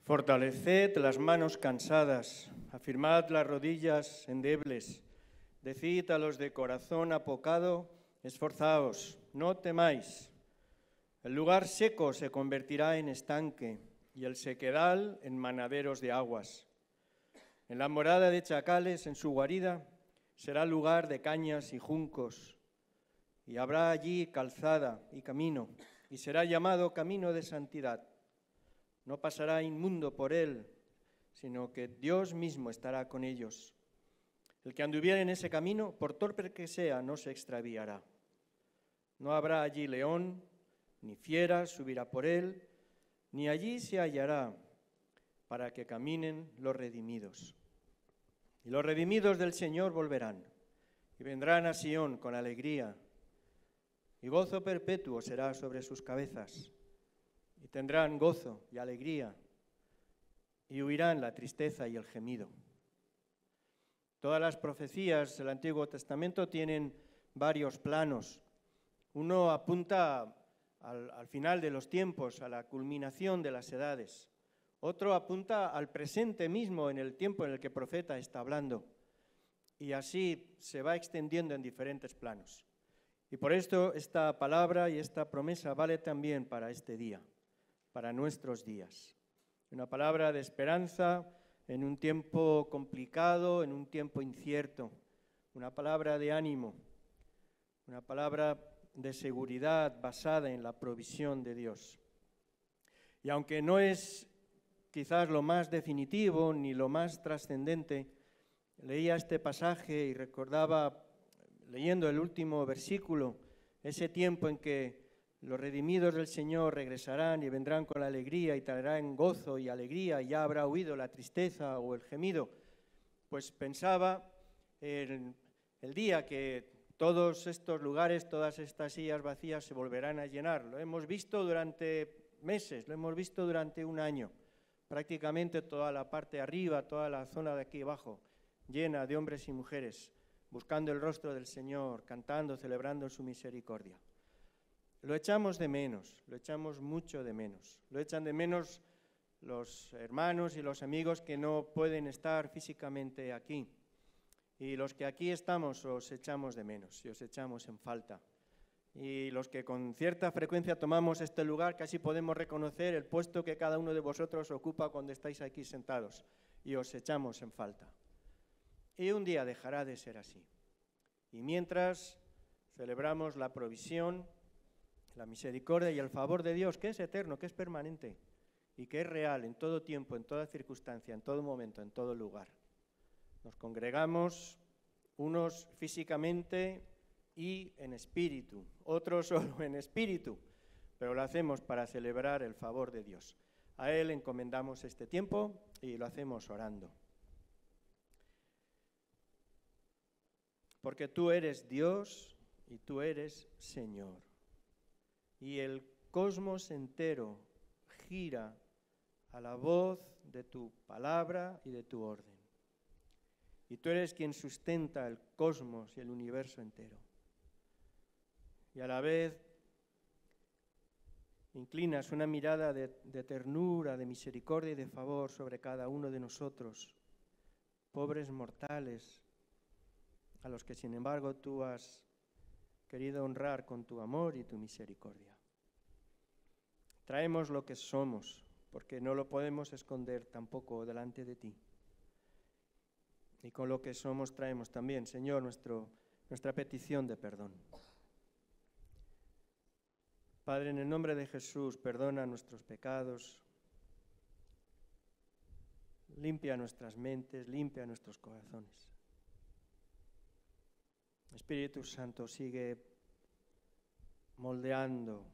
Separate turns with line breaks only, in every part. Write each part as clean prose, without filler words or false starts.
Fortaleced las manos cansadas, afirmad las rodillas endebles, decid a los de corazón apocado, esforzaos, no temáis. El lugar seco se convertirá en estanque y el sequedal en manaderos de aguas. En la morada de chacales, en su guarida, será lugar de cañas y juncos, y habrá allí calzada y camino, y será llamado camino de santidad. No pasará inmundo por él, sino que Dios mismo estará con ellos. El que anduviere en ese camino, por torpe que sea, no se extraviará. No habrá allí león, ni fiera subirá por él, ni allí se hallará, para que caminen los redimidos. Y los redimidos del Señor volverán, y vendrán a Sión con alegría, y gozo perpetuo será sobre sus cabezas. Y tendrán gozo y alegría, y huirán la tristeza y el gemido. Todas las profecías del Antiguo Testamento tienen varios planos. Uno apunta al final de los tiempos, a la culminación de las edades. Otro apunta al presente mismo, en el tiempo en el que el profeta está hablando. Y así se va extendiendo en diferentes planos. Y por esto esta palabra y esta promesa vale también para este día, para nuestros días. Una palabra de esperanza en un tiempo complicado, en un tiempo incierto. Una palabra de ánimo, una palabra de seguridad basada en la provisión de Dios. Y aunque no es quizás lo más definitivo ni lo más trascendente, leía este pasaje y recordaba, leyendo el último versículo, ese tiempo en que los redimidos del Señor regresarán y vendrán con alegría y traerán gozo y alegría y ya habrá huido la tristeza o el gemido. Pues pensaba en el día que todos estos lugares, todas estas sillas vacías se volverán a llenar. Lo hemos visto durante meses, lo hemos visto durante un año. Prácticamente toda la parte de arriba, toda la zona de aquí abajo, llena de hombres y mujeres, buscando el rostro del Señor, cantando, celebrando su misericordia. Lo echamos de menos, lo echamos mucho de menos. Lo echan de menos los hermanos y los amigos que no pueden estar físicamente aquí. Y los que aquí estamos os echamos de menos y os echamos en falta. Y los que con cierta frecuencia tomamos este lugar, casi podemos reconocer el puesto que cada uno de vosotros ocupa cuando estáis aquí sentados. Y os echamos en falta. Y un día dejará de ser así. Y mientras celebramos la provisión, la misericordia y el favor de Dios, que es eterno, que es permanente y que es real en todo tiempo, en toda circunstancia, en todo momento, en todo lugar. Nos congregamos unos físicamente y en espíritu, otros solo en espíritu, pero lo hacemos para celebrar el favor de Dios. A Él encomendamos este tiempo y lo hacemos orando. Porque tú eres Dios y tú eres Señor. Y el cosmos entero gira a la voz de tu palabra y de tu orden. Y tú eres quien sustenta el cosmos y el universo entero. Y a la vez inclinas una mirada de ternura, de misericordia y de favor sobre cada uno de nosotros, pobres mortales, a los que sin embargo tú has querido honrar con tu amor y tu misericordia. Traemos lo que somos, porque no lo podemos esconder tampoco delante de ti. Y con lo que somos traemos también, Señor, nuestra petición de perdón. Padre, en el nombre de Jesús, perdona nuestros pecados, limpia nuestras mentes, limpia nuestros corazones. Espíritu Santo, sigue moldeando,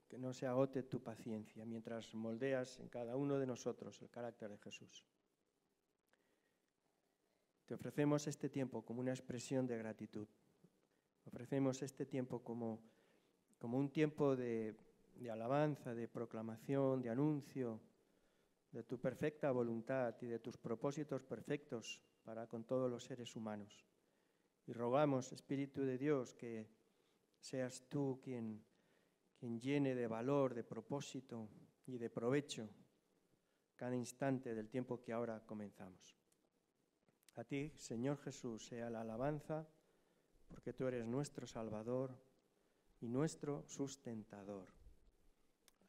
que no se agote tu paciencia mientras moldeas en cada uno de nosotros el carácter de Jesús. Te ofrecemos este tiempo como una expresión de gratitud. Ofrecemos este tiempo como un tiempo de alabanza, de proclamación, de anuncio de tu perfecta voluntad y de tus propósitos perfectos para con todos los seres humanos. Y rogamos, Espíritu de Dios, que seas tú quien llene de valor, de propósito y de provecho cada instante del tiempo que ahora comenzamos. A ti, Señor Jesús, sea la alabanza, porque tú eres nuestro Salvador y nuestro sustentador.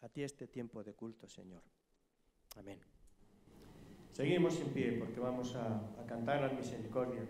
A ti este tiempo de culto, Señor. Amén. Seguimos en pie porque vamos a cantar las misericordias.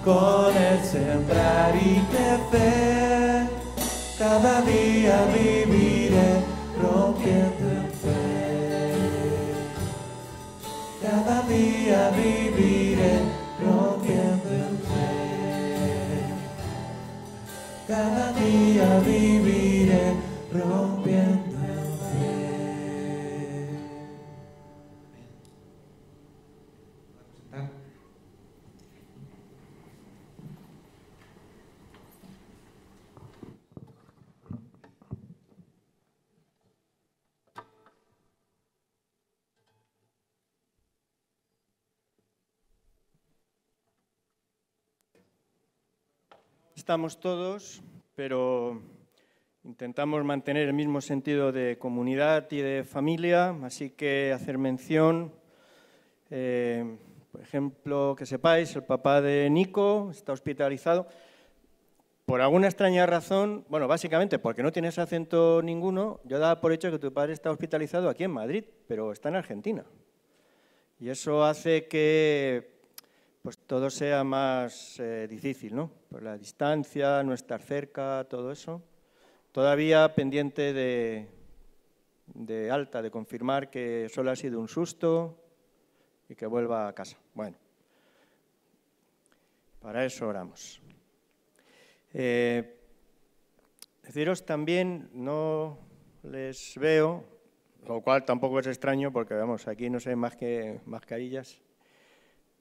con el sembrar y crecer. Cada día viviré rompiendo en fe. Cada día viviré rompiendo en fe. Cada día viviré rompiendo en fe.
Estamos todos, pero intentamos mantener el mismo sentido de comunidad y de familia, así que hacer mención, por ejemplo, que sepáis, el papá de Nico está hospitalizado. Por alguna extraña razón, bueno, básicamente porque no tienes acento ninguno, yo daba por hecho que tu padre está hospitalizado aquí en Madrid, pero está en Argentina. Y eso hace que pues todo sea más difícil, ¿no? Por la distancia, no estar cerca, todo eso. Todavía pendiente de alta, de confirmar que solo ha sido un susto y que vuelva a casa. Bueno, para eso oramos. Deciros también, no les veo, lo cual tampoco es extraño porque, vamos, aquí no sé más que mascarillas,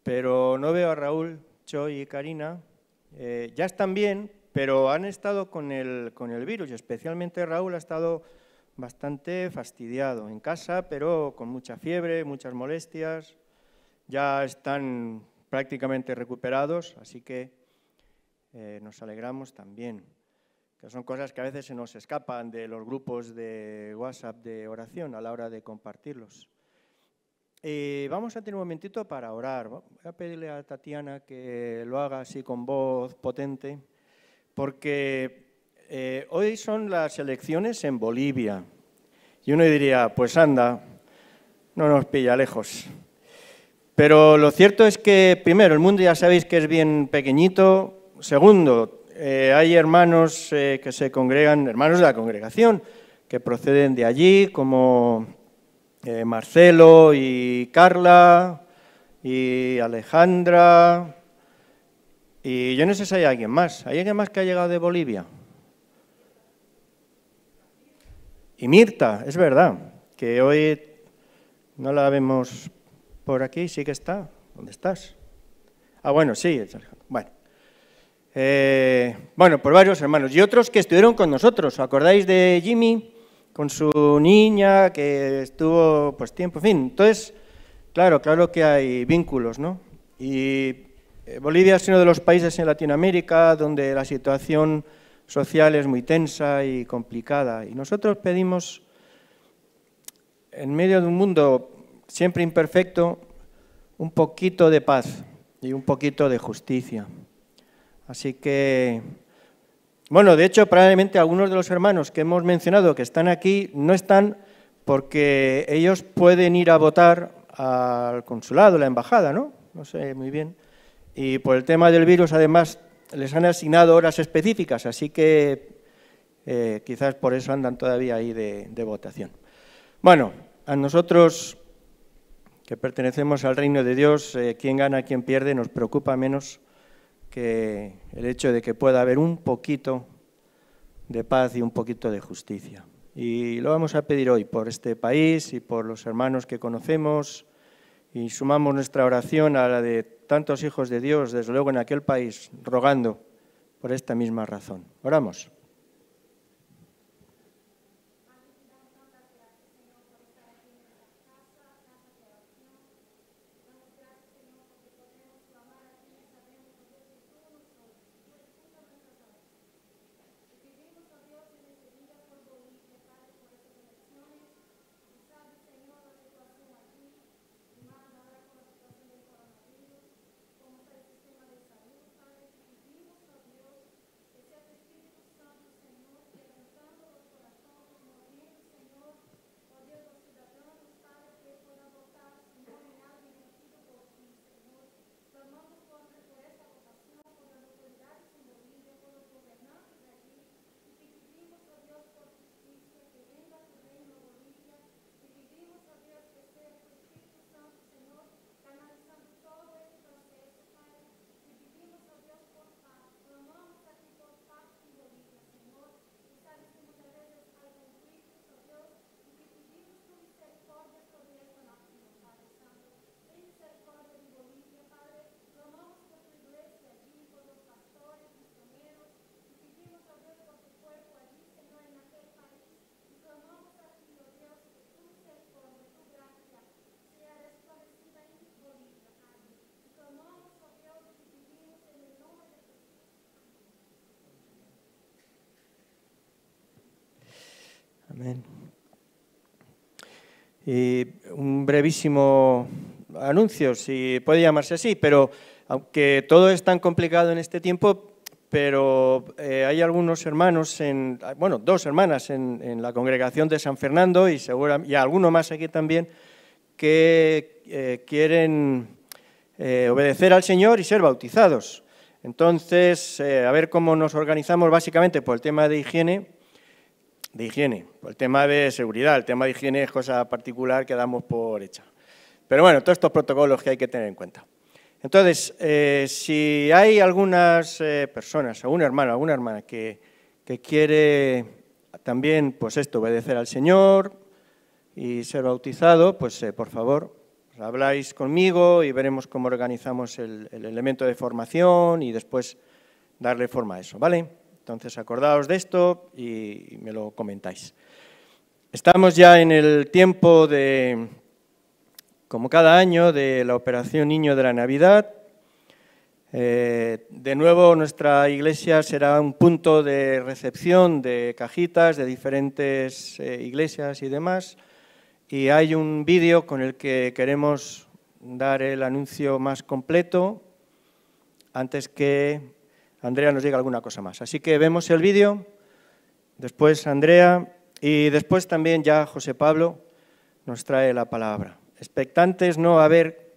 pero no veo a Raúl, Choy y Karina. Ya están bien, pero han estado con el virus, y especialmente Raúl ha estado bastante fastidiado en casa, pero con mucha fiebre, muchas molestias. Ya están prácticamente recuperados, así que nos alegramos también. Que son cosas que a veces se nos escapan de los grupos de WhatsApp de oración a la hora de compartirlos. Vamos a tener un momentito para orar. Voy a pedirle a Tatiana que lo haga así con voz potente, porque hoy son las elecciones en Bolivia. Y uno diría, pues anda, no nos pilla lejos. Pero lo cierto es que, primero, el mundo ya sabéis que es bien pequeñito. Segundo, hay hermanos que se congregan, hermanos de la congregación, que proceden de allí, como Marcelo y Carla y Alejandra. Y yo no sé si hay alguien más. ¿Hay alguien más que ha llegado de Bolivia? Y Mirta, es verdad, que hoy no la vemos por aquí, sí que está. ¿Dónde estás? Ah, bueno, sí. Bueno. Bueno, por varios hermanos. Y otros que estuvieron con nosotros. ¿Os acordáis de Jimmy, con su niña, que estuvo pues tiempo? En fin, entonces, claro que hay vínculos, ¿no? Y Bolivia es uno de los países en Latinoamérica donde la situación social es muy tensa y complicada. Y nosotros pedimos, en medio de un mundo siempre imperfecto, un poquito de paz y un poquito de justicia. Así que, bueno, de hecho, probablemente algunos de los hermanos que hemos mencionado que están aquí no están porque ellos pueden ir a votar al consulado, la embajada, ¿no? No sé muy bien. Y por el tema del virus, además, les han asignado horas específicas, así que quizás por eso andan todavía ahí de votación. Bueno, a nosotros, que pertenecemos al reino de Dios, quién gana, quién pierde, nos preocupa menos que el hecho de que pueda haber un poquito de paz y un poquito de justicia. Y lo vamos a pedir hoy por este país y por los hermanos que conocemos, y sumamos nuestra oración a la de tantos hijos de Dios, desde luego en aquel país, rogando por esta misma razón. Oramos. Amén. Y un brevísimo anuncio, si puede llamarse así, pero aunque todo es tan complicado en este tiempo, pero hay algunos hermanos, dos hermanas en la congregación de San Fernando y alguno más aquí también, que quieren obedecer al Señor y ser bautizados. Entonces, a ver cómo nos organizamos básicamente por el tema de higiene, por el tema de seguridad. El tema de higiene es cosa particular que damos por hecha. Pero bueno, todos estos protocolos que hay que tener en cuenta. Entonces, si hay algunas personas, algún hermano, alguna hermana que quiere también, pues obedecer al Señor y ser bautizado, pues por favor, habláis conmigo y veremos cómo organizamos el elemento de formación y después darle forma a eso, ¿vale? Entonces, acordaos de esto y me lo comentáis. Estamos ya en el tiempo de, como cada año, de la Operación Niño de la Navidad. De nuevo, nuestra iglesia será un punto de recepción de cajitas de diferentes iglesias y demás. Y hay un vídeo con el que queremos dar el anuncio más completo antes que Andrea nos diga alguna cosa más. Así que vemos el vídeo, después Andrea y después también ya José Pablo nos trae la palabra. Expectantes no a ver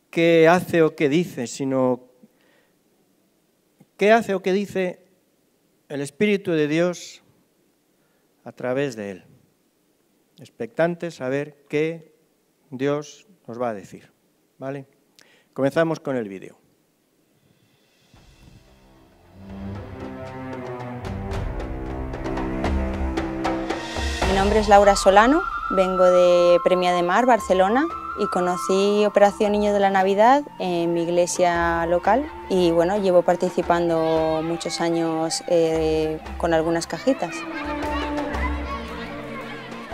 qué hace o qué dice, sino qué hace o qué dice el Espíritu de Dios a través de él. Expectantes a ver qué Dios nos va a decir, ¿vale? Comenzamos con el vídeo.
Mi nombre es Laura Solano, vengo de Premià de Mar, Barcelona, y conocí Operación Niño de la Navidad en mi iglesia local y bueno, llevo participando muchos años con algunas cajitas.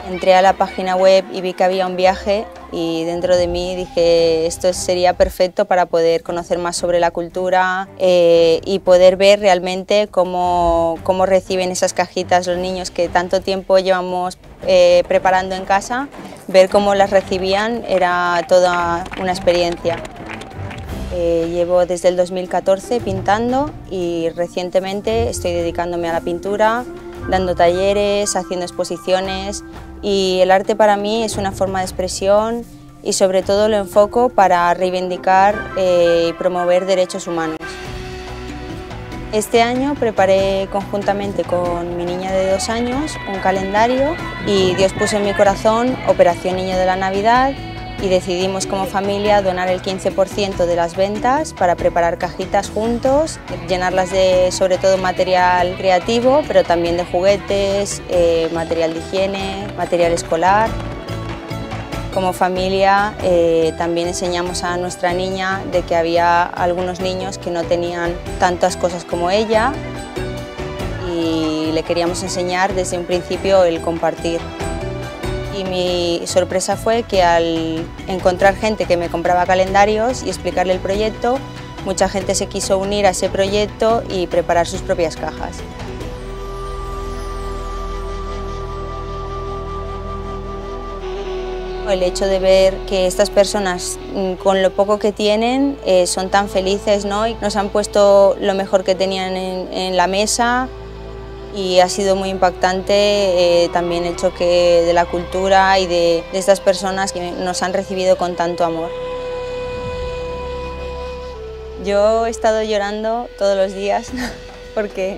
Entré a la página web y vi que había un viaje y dentro de mí dije esto sería perfecto para poder conocer más sobre la cultura y poder ver realmente cómo reciben esas cajitas los niños que tanto tiempo llevamos preparando en casa. Ver cómo las recibían era toda una experiencia. Llevo desde el 2014 pintando y recientemente estoy dedicándome a la pintura, dando talleres, haciendo exposiciones y el arte para mí es una forma de expresión y sobre todo lo enfoco para reivindicar y promover derechos humanos. Este año preparé conjuntamente con mi niña de 2 años un calendario y Dios puso en mi corazón Operación Niño de la Navidad y decidimos como familia donar el 15% de las ventas para preparar cajitas juntos, llenarlas de sobre todo material creativo, pero también de juguetes, material de higiene, material escolar. Como familia también enseñamos a nuestra niña de que había algunos niños que no tenían tantas cosas como ella y le queríamos enseñar desde un principio el compartir. Y mi sorpresa fue que al encontrar gente que me compraba calendarios y explicarle el proyecto, mucha gente se quiso unir a ese proyecto y preparar sus propias cajas. El hecho de ver que estas personas, con lo poco que tienen, son tan felices, ¿no? Y nos han puesto lo mejor que tenían en la mesa y ha sido muy impactante también el choque de la cultura y de estas personas que nos han recibido con tanto amor. Yo he estado llorando todos los días porque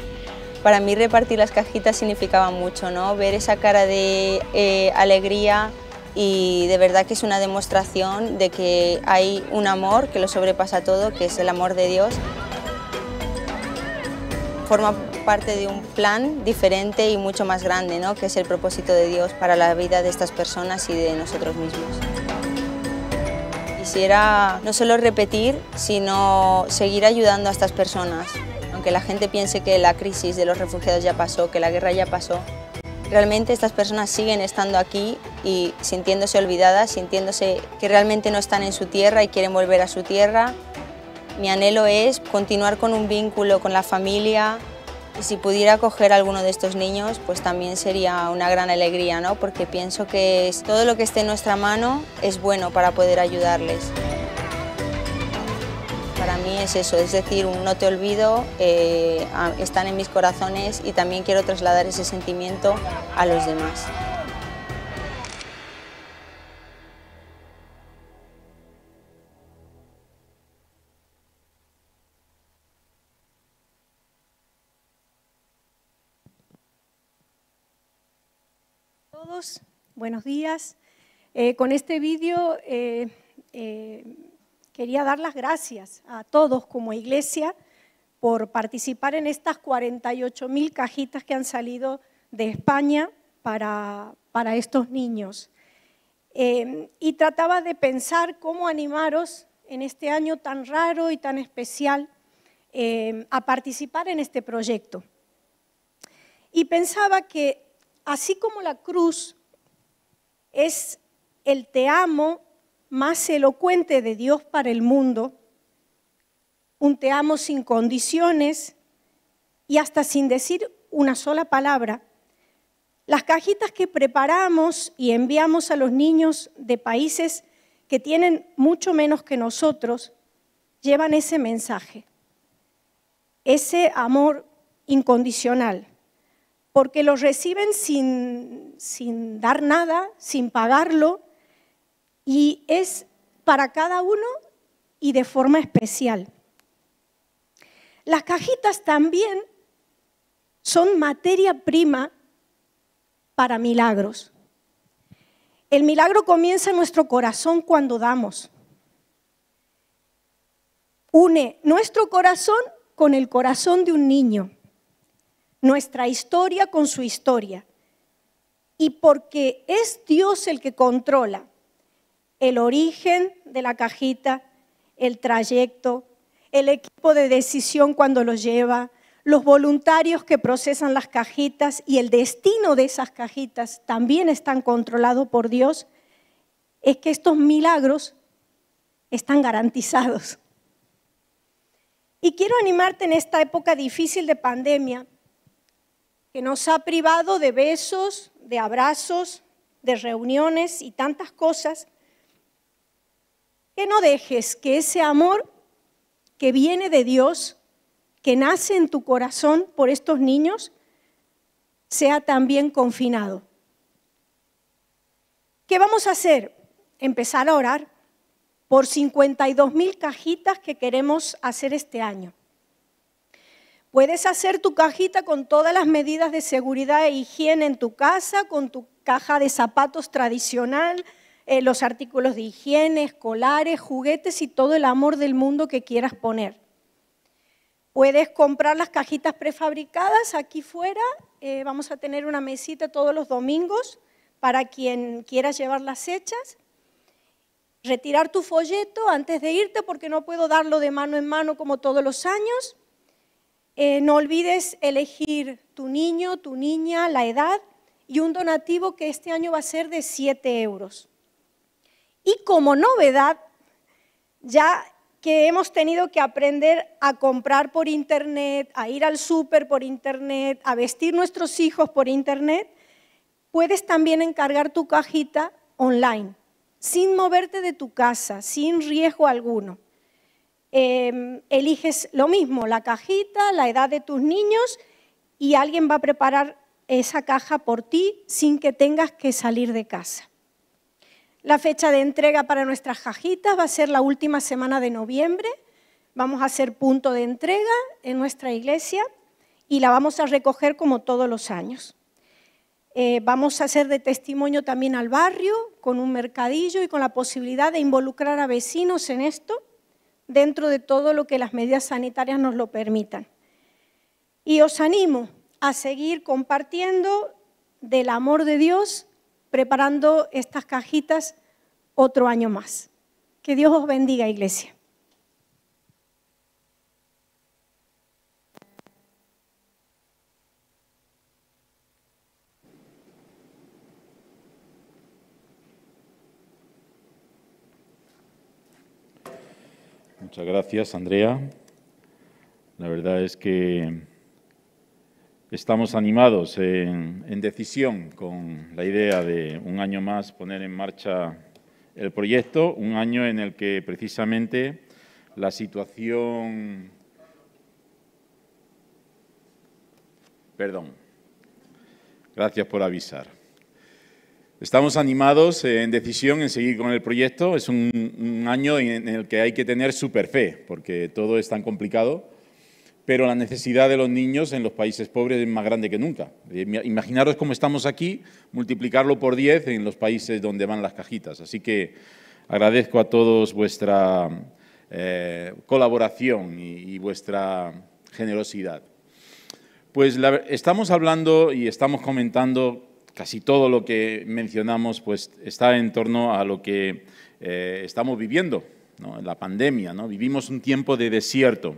para mí repartir las cajitas significaba mucho, ¿no? Ver esa cara de alegría y de verdad que es una demostración de que hay un amor que lo sobrepasa todo, que es el amor de Dios. Forma parte de un plan diferente y mucho más grande, ¿no? Que es el propósito de Dios para la vida de estas personas y de nosotros mismos. Quisiera no solo repetir, sino seguir ayudando a estas personas. Aunque la gente piense que la crisis de los refugiados ya pasó, que la guerra ya pasó, realmente estas personas siguen estando aquí y sintiéndose olvidadas, sintiéndose que realmente no están en su tierra y quieren volver a su tierra. Mi anhelo es continuar con un vínculo con la familia Y si pudiera acoger a alguno de estos niños, pues también sería una gran alegría, ¿no? Porque pienso que todo lo que esté en nuestra mano es bueno para poder ayudarles. Para mí es eso, es decir, un no te olvido, están en mis corazones y también quiero trasladar ese sentimiento a los demás.
Todos, buenos días. Con este vídeo quería dar las gracias a todos como iglesia por participar en estas 48.000 cajitas que han salido de España para estos niños. Y trataba de pensar cómo animaros en este año tan raro y tan especial a participar en este proyecto. Y pensaba que así como la cruz es el te amo más elocuente de Dios para el mundo, un te amo sin condiciones y hasta sin decir una sola palabra, las cajitas que preparamos y enviamos a los niños de países que tienen mucho menos que nosotros, llevan ese mensaje, ese amor incondicional, porque los reciben sin dar nada, sin pagarlo, y es para cada uno y de forma especial. Las cajitas también son materia prima para milagros. El milagro comienza en nuestro corazón cuando damos. Une nuestro corazón con el corazón de un niño, nuestra historia con su historia. Y porque es Dios el que controla el origen de la cajita, el trayecto, el equipo de decisión cuando los lleva, los voluntarios que procesan las cajitas y el destino de esas cajitas también están controlados por Dios, es que estos milagros están garantizados. Y quiero animarte en esta época difícil de pandemia, que nos ha privado de besos, de abrazos, de reuniones y tantas cosas, que no dejes que ese amor que viene de Dios, que nace en tu corazón por estos niños, sea también confinado. ¿Qué vamos a hacer? Empezar a orar por 52.000 cajitas que queremos hacer este año. Puedes hacer tu cajita con todas las medidas de seguridad e higiene en tu casa, con tu caja de zapatos tradicional, los artículos de higiene, escolares, juguetes y todo el amor del mundo que quieras poner. Puedes comprar las cajitas prefabricadas aquí fuera, vamos a tener una mesita todos los domingos para quien quiera llevarlas hechas. Retirar tu folleto antes de irte porque no puedo darlo de mano en mano como todos los años. No olvides elegir tu niño, tu niña, la edad y un donativo que este año va a ser de 7 euros. Y como novedad, ya que hemos tenido que aprender a comprar por internet, a ir al súper por internet, a vestir nuestros hijos por internet, puedes también encargar tu cajita online, sin moverte de tu casa, sin riesgo alguno. Eliges lo mismo, la cajita, la edad de tus niños y alguien va a preparar esa caja por ti sin que tengas que salir de casa. La fecha de entrega para nuestras cajitas va a ser la última semana de noviembre. Vamos a hacer punto de entrega en nuestra iglesia y la vamos a recoger como todos los años. Vamos a hacer de testimonio también al barrio con un mercadillo y con la posibilidad de involucrar a vecinos en esto dentro de todo lo que las medidas sanitarias nos lo permitan. Y os animo a seguir compartiendo del amor de Dios preparando estas cajitas otro año más. Que Dios os bendiga, iglesia.
Muchas gracias, Andrea. La verdad es que Estamos animados en Decisión con la idea de un año más poner en marcha el proyecto, un año en el que precisamente la situación... Perdón, gracias por avisar. Estamos animados en Decisión en seguir con el proyecto. Es un año en el que hay que tener súper fe, porque todo es tan complicado, pero la necesidad de los niños en los países pobres es más grande que nunca. Imaginaros cómo estamos aquí, multiplicarlo por 10 en los países donde van las cajitas. Así que agradezco a todos vuestra colaboración y vuestra generosidad. Pues estamos hablando y estamos comentando, casi todo lo que mencionamos pues está en torno a lo que estamos viviendo, ¿no? La pandemia, ¿no? Vivimos un tiempo de desierto.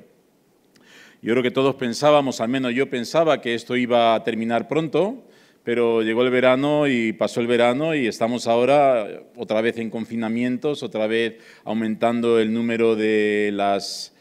Yo creo que todos pensábamos, al menos yo pensaba, que esto iba a terminar pronto, pero llegó el verano y pasó el verano y estamos ahora otra vez en confinamientos, otra vez aumentando el número de las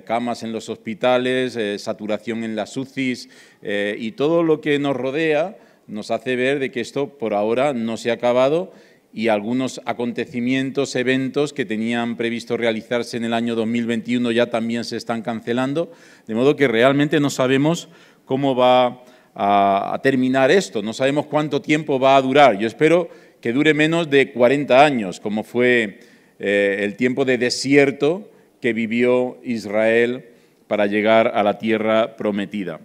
camas en los hospitales, saturación en las UCIs y todo lo que nos rodea nos hace ver de que esto por ahora no se ha acabado y algunos acontecimientos, eventos que tenían previsto realizarse en el año 2021 ya también se están cancelando, de modo que realmente no sabemos cómo va a terminar esto, no sabemos cuánto tiempo va a durar. Yo espero que dure menos de 40 años, como fue el tiempo de desierto que vivió Israel para llegar a la tierra prometida.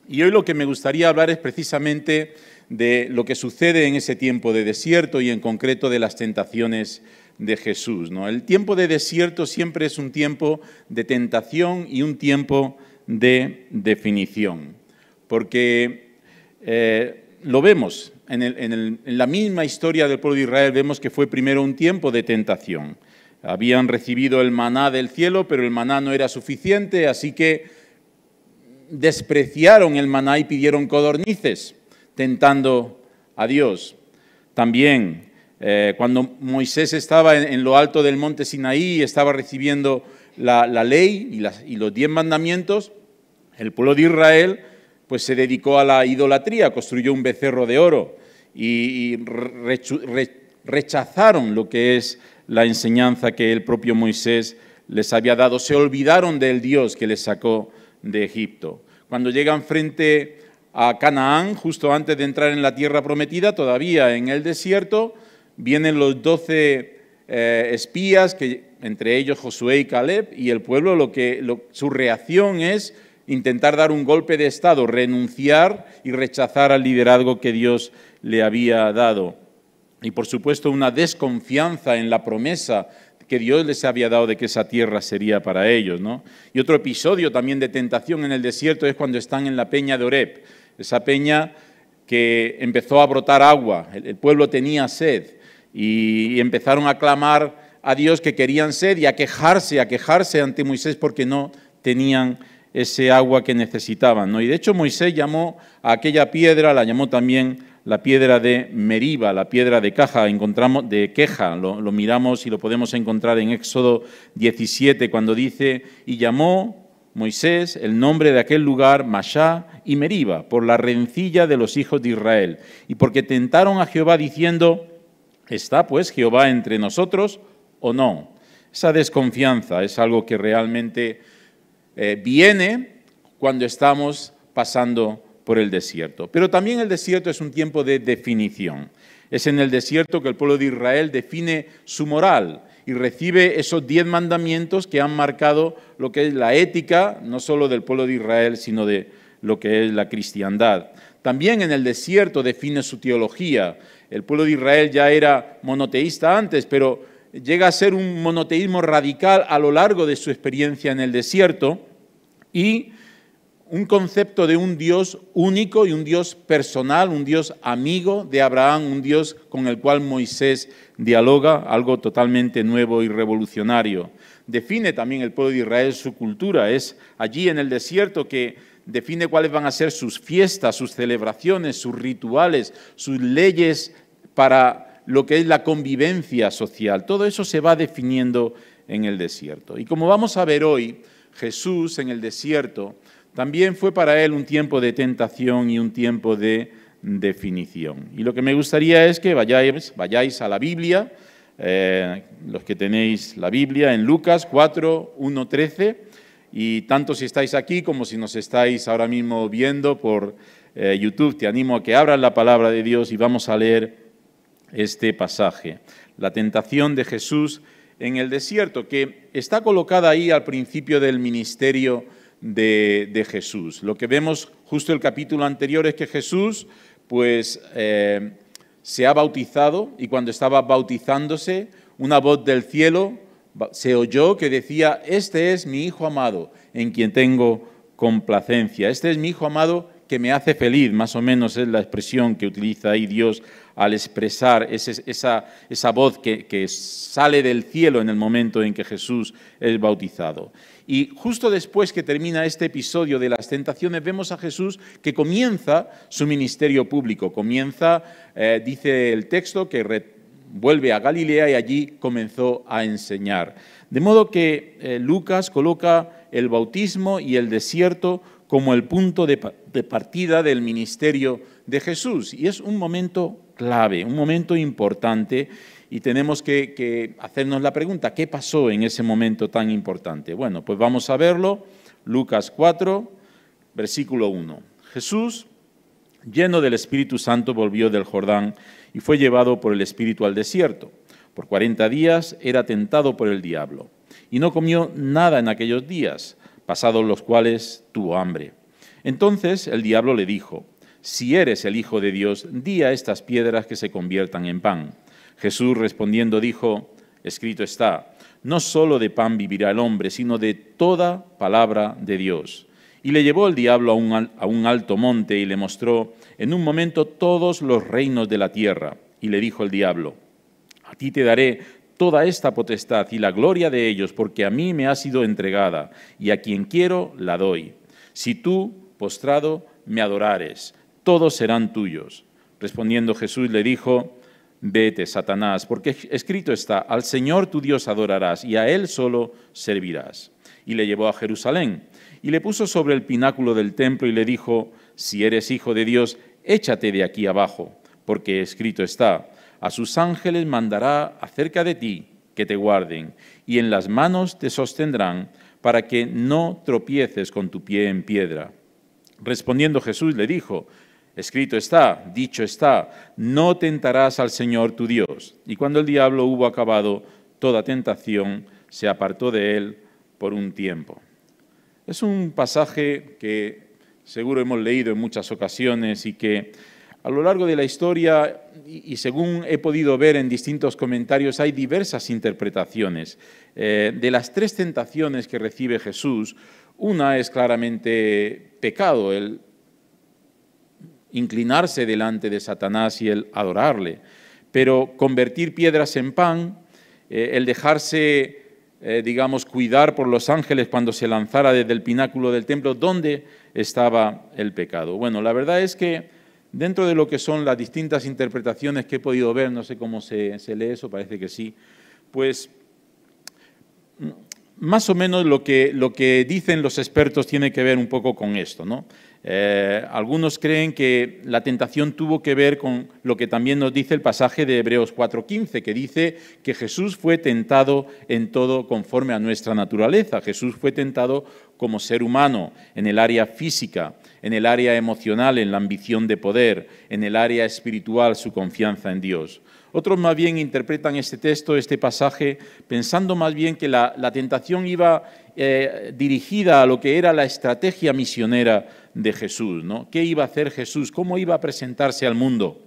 Y hoy lo que me gustaría hablar es precisamente de lo que sucede en ese tiempo de desierto y en concreto de las tentaciones de Jesús, ¿no? El tiempo de desierto siempre es un tiempo de tentación y un tiempo de definición, porque lo vemos en la misma historia del pueblo de Israel, vemos que fue primero un tiempo de tentación. Habían recibido el maná del cielo, pero el maná no era suficiente, así que despreciaron el maná y pidieron codornices, tentando a Dios. También, cuando Moisés estaba en lo alto del monte Sinaí y estaba recibiendo la ley y los 10 mandamientos, el pueblo de Israel pues, se dedicó a la idolatría, construyó un becerro de oro y rechazaron lo que es la enseñanza que el propio Moisés les había dado. Se olvidaron del Dios que les sacó de Egipto. Cuando llegan frente a Canaán, justo antes de entrar en la tierra prometida, todavía en el desierto, vienen los 12 espías, entre ellos Josué y Caleb, y el pueblo su reacción es intentar dar un golpe de estado, renunciar y rechazar al liderazgo que Dios le había dado. Y por supuesto una desconfianza en la promesa que Dios les había dado de que esa tierra sería para ellos, ¿no? Y otro episodio también de tentación en el desierto es cuando están en la peña de Oreb, esa peña que empezó a brotar agua, el pueblo tenía sed y empezaron a clamar a Dios que querían sed y a quejarse ante Moisés porque no tenían ese agua que necesitaban, ¿no? Y de hecho Moisés llamó a aquella piedra, la llamó también la piedra de Meriba, la piedra de queja, lo miramos y lo podemos encontrar en Éxodo 17, cuando dice, y llamó Moisés el nombre de aquel lugar Mashá y Meriba, por la rencilla de los hijos de Israel, y porque tentaron a Jehová diciendo, ¿está pues Jehová entre nosotros o no? Esa desconfianza es algo que realmente viene cuando estamos pasando por el desierto. Pero también el desierto es un tiempo de definición. Es en el desierto que el pueblo de Israel define su moral y recibe esos 10 mandamientos que han marcado lo que es la ética, no solo del pueblo de Israel, sino de lo que es la cristiandad. También en el desierto define su teología. El pueblo de Israel ya era monoteísta antes, pero llega a ser un monoteísmo radical a lo largo de su experiencia en el desierto y un concepto de un Dios único y un Dios personal, un Dios amigo de Abraham, un Dios con el cual Moisés dialoga, algo totalmente nuevo y revolucionario. Define también el pueblo de Israel su cultura, es allí en el desierto que define cuáles van a ser sus fiestas, sus celebraciones, sus rituales, sus leyes para lo que es la convivencia social. Todo eso se va definiendo en el desierto. Y como vamos a ver hoy, Jesús en el desierto también fue para él un tiempo de tentación y un tiempo de definición. Y lo que me gustaría es que vayáis a la Biblia, los que tenéis la Biblia, en Lucas 4, 1, 13, y tanto si estáis aquí como si nos estáis ahora mismo viendo por YouTube, te animo a que abras la palabra de Dios y vamos a leer este pasaje. La tentación de Jesús en el desierto, que está colocada ahí al principio del ministerio de Jesús. Lo que vemos justo el capítulo anterior es que Jesús pues se ha bautizado, y cuando estaba bautizándose, una voz del cielo se oyó que decía: este es mi Hijo amado, en quien tengo complacencia. Este es mi Hijo amado que me hace feliz, más o menos es la expresión que utiliza ahí Dios al expresar esa voz que sale del cielo en el momento en que Jesús es bautizado. Y justo después que termina este episodio de las tentaciones, vemos a Jesús que comienza su ministerio público. Comienza, dice el texto, que vuelve a Galilea y allí comenzó a enseñar. De modo que Lucas coloca el bautismo y el desierto como el punto de partida del ministerio de Jesús. Y es un momento clave, un momento importante, y tenemos que hacernos la pregunta: ¿qué pasó en ese momento tan importante? Bueno, pues vamos a verlo. Lucas 4, versículo 1. Jesús, lleno del Espíritu Santo, volvió del Jordán y fue llevado por el Espíritu al desierto. Por 40 días era tentado por el diablo, y no comió nada en aquellos días, pasados los cuales tuvo hambre. Entonces el diablo le dijo: si eres el Hijo de Dios, di a estas piedras que se conviertan en pan. Jesús respondiendo dijo: escrito está, no solo de pan vivirá el hombre, sino de toda palabra de Dios. Y le llevó el diablo a un alto monte y le mostró en un momento todos los reinos de la tierra. Y le dijo el diablo: a ti te daré toda esta potestad y la gloria de ellos, porque a mí me ha sido entregada, y a quien quiero la doy. Si tú, postrado, me adorares, todos serán tuyos. Respondiendo Jesús le dijo: vete, Satanás, porque escrito está, al Señor tu Dios adorarás, y a Él solo servirás. Y le llevó a Jerusalén, y le puso sobre el pináculo del templo, y le dijo: si eres Hijo de Dios, échate de aquí abajo, porque escrito está, a sus ángeles mandará acerca de ti que te guarden, y en las manos te sostendrán, para que no tropieces con tu pie en piedra. Respondiendo Jesús le dijo: escrito está, dicho está, no tentarás al Señor tu Dios. Y cuando el diablo hubo acabado toda tentación, se apartó de él por un tiempo. Es un pasaje que seguro hemos leído en muchas ocasiones y que a lo largo de la historia, y según he podido ver en distintos comentarios, hay diversas interpretaciones. De las tres tentaciones que recibe Jesús, una es claramente pecado, el inclinarse delante de Satanás y el adorarle. Pero convertir piedras en pan, el dejarse, cuidar por los ángeles cuando se lanzara desde el pináculo del templo, ¿dónde estaba el pecado? Bueno, la verdad es que dentro de lo que son las distintas interpretaciones que he podido ver, no sé cómo se lee eso, parece que sí, pues más o menos lo que dicen los expertos tiene que ver un poco con esto, ¿no? Algunos creen que la tentación tuvo que ver con lo que también nos dice el pasaje de Hebreos 4:15, que dice que Jesús fue tentado en todo conforme a nuestra naturaleza. Jesús fue tentado como ser humano en el área física, en el área emocional, en la ambición de poder, en el área espiritual, su confianza en Dios. Otros más bien interpretan este texto, este pasaje, pensando más bien que la tentación iba dirigida a lo que era la estrategia misionera de Jesús, ¿no? ¿Qué iba a hacer Jesús? ¿Cómo iba a presentarse al mundo?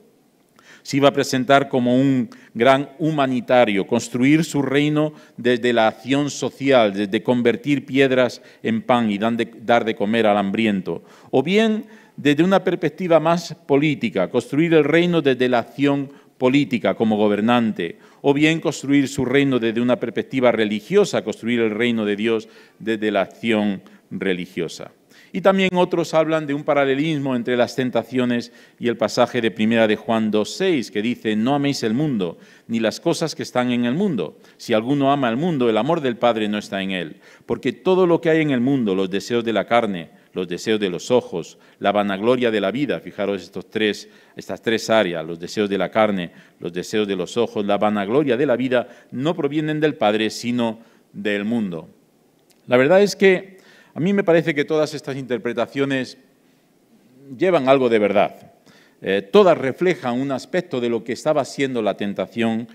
Se iba a presentar como un gran humanitario, construir su reino desde la acción social, desde convertir piedras en pan y dar de comer al hambriento. O bien desde una perspectiva más política, construir el reino desde la acción política como gobernante, o bien construir su reino desde una perspectiva religiosa, construir el reino de Dios desde la acción religiosa. Y también otros hablan de un paralelismo entre las tentaciones y el pasaje de 1 de Juan 2:6, que dice: no améis el mundo, ni las cosas que están en el mundo. Si alguno ama el mundo, el amor del Padre no está en él. Porque todo lo que hay en el mundo, los deseos de la carne, los deseos de los ojos, la vanagloria de la vida, fijaros estas tres áreas, los deseos de la carne, los deseos de los ojos, la vanagloria de la vida, no provienen del Padre, sino del mundo. La verdad es que a mí me parece que todas estas interpretaciones llevan algo de verdad. Todas reflejan un aspecto de lo que estaba siendo la tentación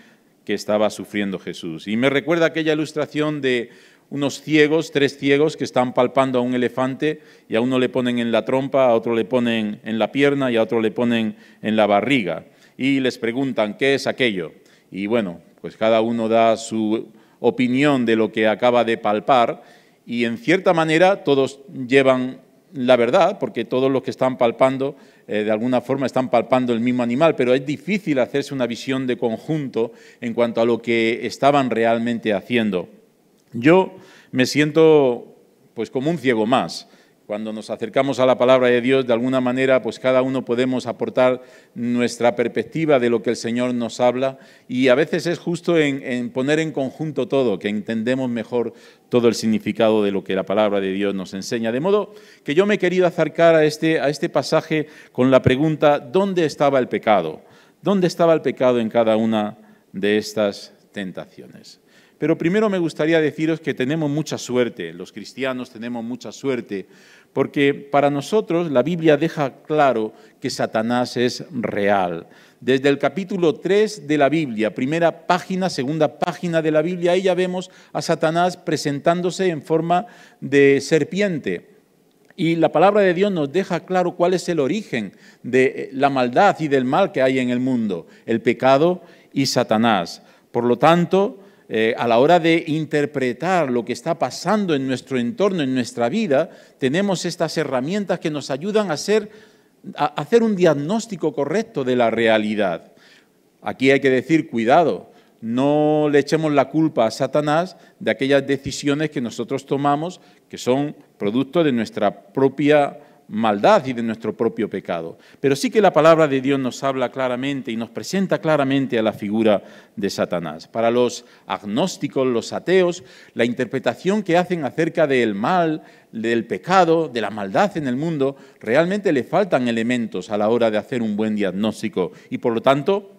que estaba sufriendo Jesús. Y me recuerda aquella ilustración de unos ciegos, 3 ciegos que están palpando a un elefante y a uno le ponen en la trompa, a otro le ponen en la pierna y a otro le ponen en la barriga. Y les preguntan, ¿qué es aquello? Y bueno, pues cada uno da su opinión de lo que acaba de palpar y en cierta manera todos llevan la verdad, porque todos los que están palpando, de alguna forma están palpando el mismo animal, pero es difícil hacerse una visión de conjunto en cuanto a lo que estaban realmente haciendo. Yo me siento pues como un ciego más. Cuando nos acercamos a la palabra de Dios, de alguna manera, pues cada uno podemos aportar nuestra perspectiva de lo que el Señor nos habla y a veces es justo en poner en conjunto todo, que entendemos mejor todo el significado de lo que la palabra de Dios nos enseña. De modo que yo me he querido acercar a este pasaje con la pregunta, ¿dónde estaba el pecado? ¿Dónde estaba el pecado en cada una de estas tentaciones? Pero primero me gustaría deciros que tenemos mucha suerte, los cristianos tenemos mucha suerte, porque para nosotros la Biblia deja claro que Satanás es real. Desde el capítulo 3 de la Biblia, primera página, segunda página de la Biblia, ahí ya vemos a Satanás presentándose en forma de serpiente. Y la palabra de Dios nos deja claro cuál es el origen de la maldad y del mal que hay en el mundo, el pecado y Satanás. Por lo tanto, a la hora de interpretar lo que está pasando en nuestro entorno, en nuestra vida, tenemos estas herramientas que nos ayudan a hacer un diagnóstico correcto de la realidad. Aquí hay que decir, cuidado, no le echemos la culpa a Satanás de aquellas decisiones que nosotros tomamos, que son producto de nuestra propia maldad y de nuestro propio pecado. Pero sí que la palabra de Dios nos habla claramente y nos presenta claramente a la figura de Satanás. Para los agnósticos, los ateos, la interpretación que hacen acerca del mal, del pecado, de la maldad en el mundo, realmente le faltan elementos a la hora de hacer un buen diagnóstico y por lo tanto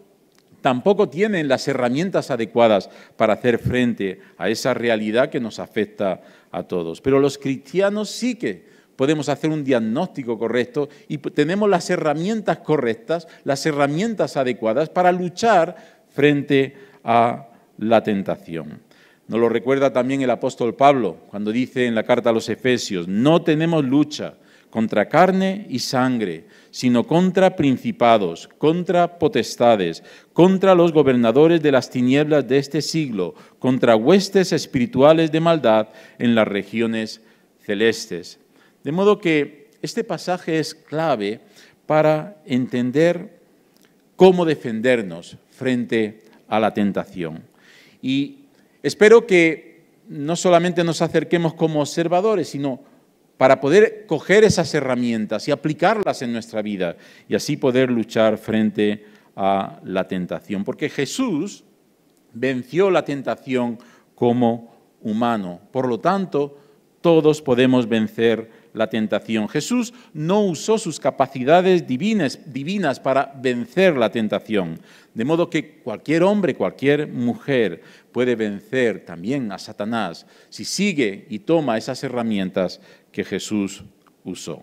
tampoco tienen las herramientas adecuadas para hacer frente a esa realidad que nos afecta a todos. Pero los cristianos sí que podemos hacer un diagnóstico correcto y tenemos las herramientas correctas, las herramientas adecuadas para luchar frente a la tentación. Nos lo recuerda también el apóstol Pablo cuando dice en la carta a los Efesios, no tenemos lucha contra carne y sangre, sino contra principados, contra potestades, contra los gobernadores de las tinieblas de este siglo, contra huestes espirituales de maldad en las regiones celestes. De modo que este pasaje es clave para entender cómo defendernos frente a la tentación. Y espero que no solamente nos acerquemos como observadores, sino para poder coger esas herramientas y aplicarlas en nuestra vida y así poder luchar frente a la tentación. Porque Jesús venció la tentación como humano. Por lo tanto, todos podemos vencer la tentación. Jesús no usó sus capacidades divinas para vencer la tentación. De modo que cualquier hombre, cualquier mujer puede vencer también a Satanás si sigue y toma esas herramientas que Jesús usó.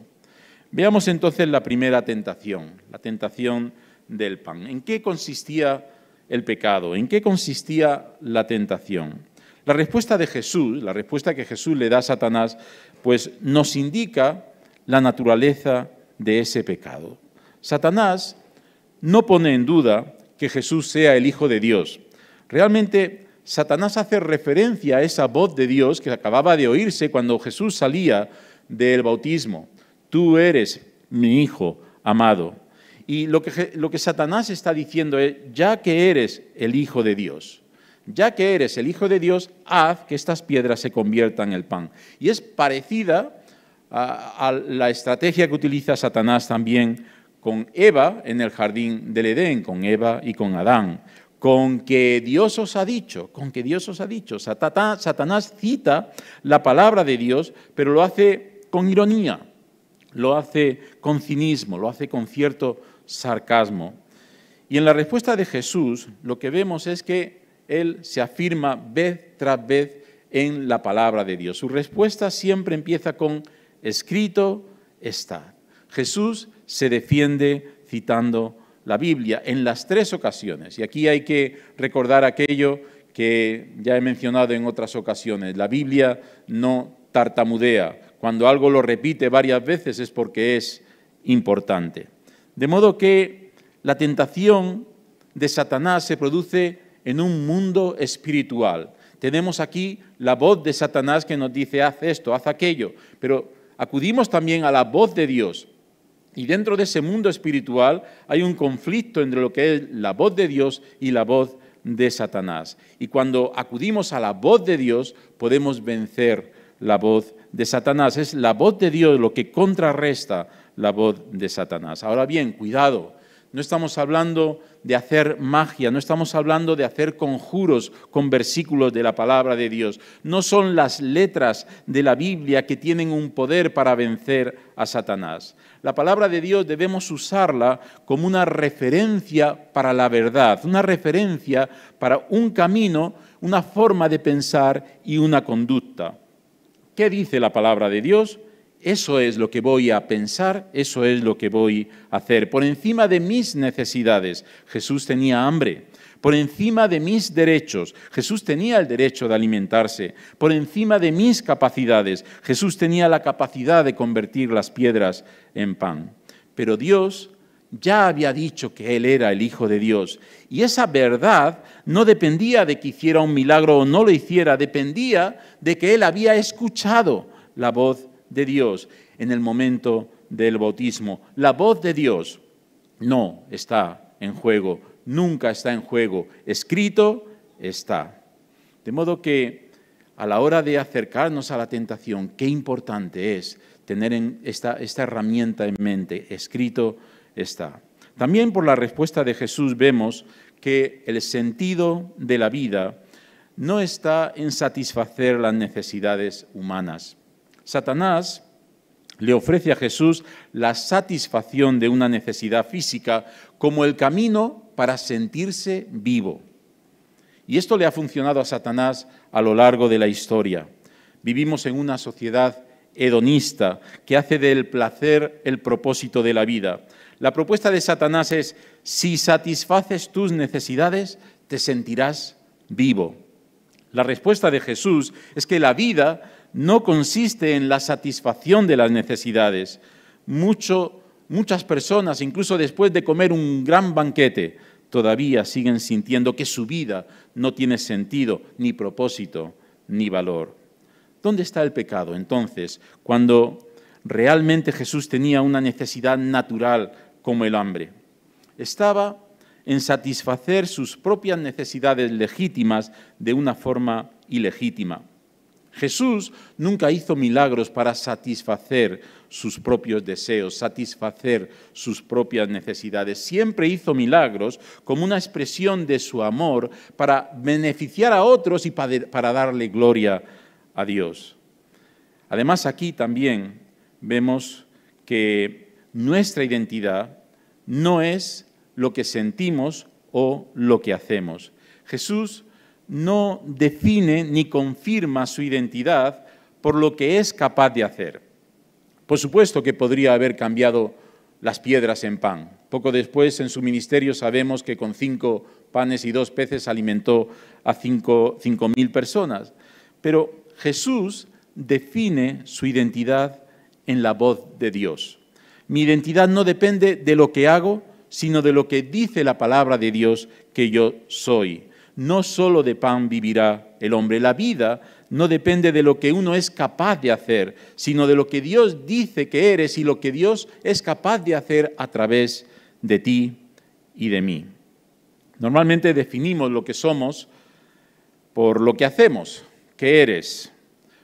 Veamos entonces la primera tentación, la tentación del pan. ¿En qué consistía el pecado? ¿En qué consistía la tentación? La respuesta de Jesús, la respuesta que Jesús le da a Satanás, pues nos indica la naturaleza de ese pecado. Satanás no pone en duda que Jesús sea el Hijo de Dios. Realmente, Satanás hace referencia a esa voz de Dios que acababa de oírse cuando Jesús salía del bautismo. Tú eres mi Hijo amado. Y lo que Satanás está diciendo es, ya que eres el Hijo de Dios, ya que eres el Hijo de Dios, haz que estas piedras se conviertan en pan. Y es parecida a la estrategia que utiliza Satanás también con Eva en el jardín del Edén, con Eva y con Adán. Con que Dios os ha dicho, con que Dios os ha dicho. Satanás cita la palabra de Dios, pero lo hace con ironía, lo hace con cinismo, lo hace con cierto sarcasmo. Y en la respuesta de Jesús lo que vemos es que Él se afirma vez tras vez en la palabra de Dios. Su respuesta siempre empieza con escrito está. Jesús se defiende citando la Biblia en las 3 ocasiones. Y aquí hay que recordar aquello que ya he mencionado en otras ocasiones. La Biblia no tartamudea. Cuando algo lo repite varias veces es porque es importante. De modo que la tentación de Satanás se produce en un mundo espiritual. Tenemos aquí la voz de Satanás que nos dice, haz esto, haz aquello, pero acudimos también a la voz de Dios. Y dentro de ese mundo espiritual hay un conflicto entre lo que es la voz de Dios y la voz de Satanás. Y cuando acudimos a la voz de Dios, podemos vencer la voz de Satanás. Es la voz de Dios lo que contrarresta la voz de Satanás. Ahora bien, cuidado. No estamos hablando de hacer magia, no estamos hablando de hacer conjuros con versículos de la palabra de Dios. No son las letras de la Biblia que tienen un poder para vencer a Satanás. La palabra de Dios debemos usarla como una referencia para la verdad, una referencia para un camino, una forma de pensar y una conducta. ¿Qué dice la palabra de Dios? Eso es lo que voy a pensar, eso es lo que voy a hacer. Por encima de mis necesidades, Jesús tenía hambre. Por encima de mis derechos, Jesús tenía el derecho de alimentarse. Por encima de mis capacidades, Jesús tenía la capacidad de convertir las piedras en pan. Pero Dios ya había dicho que Él era el Hijo de Dios. Y esa verdad no dependía de que hiciera un milagro o no lo hiciera, dependía de que Él había escuchado la voz de Dios en el momento del bautismo. La voz de Dios no está en juego, nunca está en juego. Escrito está. De modo que a la hora de acercarnos a la tentación, qué importante es tener esta herramienta en mente. Escrito está. También por la respuesta de Jesús vemos que el sentido de la vida no está en satisfacer las necesidades humanas. Satanás le ofrece a Jesús la satisfacción de una necesidad física como el camino para sentirse vivo. Y esto le ha funcionado a Satanás a lo largo de la historia. Vivimos en una sociedad hedonista que hace del placer el propósito de la vida. La propuesta de Satanás es, si satisfaces tus necesidades, te sentirás vivo. La respuesta de Jesús es que la vida no consiste en la satisfacción de las necesidades. Muchas personas, incluso después de comer un gran banquete, todavía siguen sintiendo que su vida no tiene sentido, ni propósito, ni valor. ¿Dónde está el pecado, entonces, cuando realmente Jesús tenía una necesidad natural como el hambre? Estaba en satisfacer sus propias necesidades legítimas de una forma ilegítima. Jesús nunca hizo milagros para satisfacer sus propios deseos, satisfacer sus propias necesidades. Siempre hizo milagros como una expresión de su amor para beneficiar a otros y para darle gloria a Dios. Además, aquí también vemos que nuestra identidad no es lo que sentimos o lo que hacemos. Jesús no define ni confirma su identidad por lo que es capaz de hacer. Por supuesto que podría haber cambiado las piedras en pan. Poco después, en su ministerio, sabemos que con 5 panes y 2 peces alimentó a 5.000 personas. Pero Jesús define su identidad en la voz de Dios. Mi identidad no depende de lo que hago, sino de lo que dice la palabra de Dios que yo soy. No solo de pan vivirá el hombre. La vida no depende de lo que uno es capaz de hacer, sino de lo que Dios dice que eres y lo que Dios es capaz de hacer a través de ti y de mí. Normalmente definimos lo que somos por lo que hacemos. ¿Qué eres?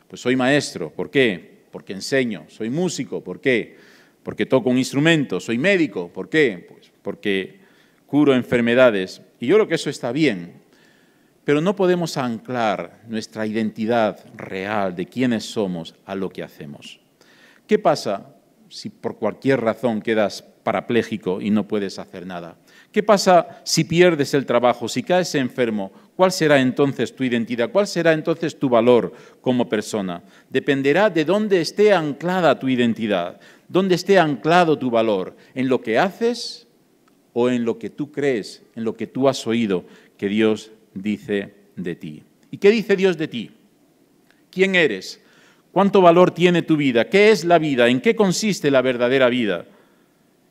Pues soy maestro. ¿Por qué? porque enseño, soy músico, ¿por qué? Porque toco un instrumento, soy médico, ¿por qué? Pues porque curo enfermedades. Y yo creo que eso está bien, pero no podemos anclar nuestra identidad real de quiénes somos a lo que hacemos. ¿Qué pasa si por cualquier razón quedas parapléjico y no puedes hacer nada? ¿Qué pasa si pierdes el trabajo, si caes enfermo? ¿Cuál será entonces tu identidad? ¿Cuál será entonces tu valor como persona? Dependerá de dónde esté anclada tu identidad, dónde esté anclado tu valor, en lo que haces o en lo que tú crees, en lo que tú has oído que Dios dice de ti. ¿Y qué dice Dios de ti? ¿Quién eres? ¿Cuánto valor tiene tu vida? ¿Qué es la vida? ¿En qué consiste la verdadera vida?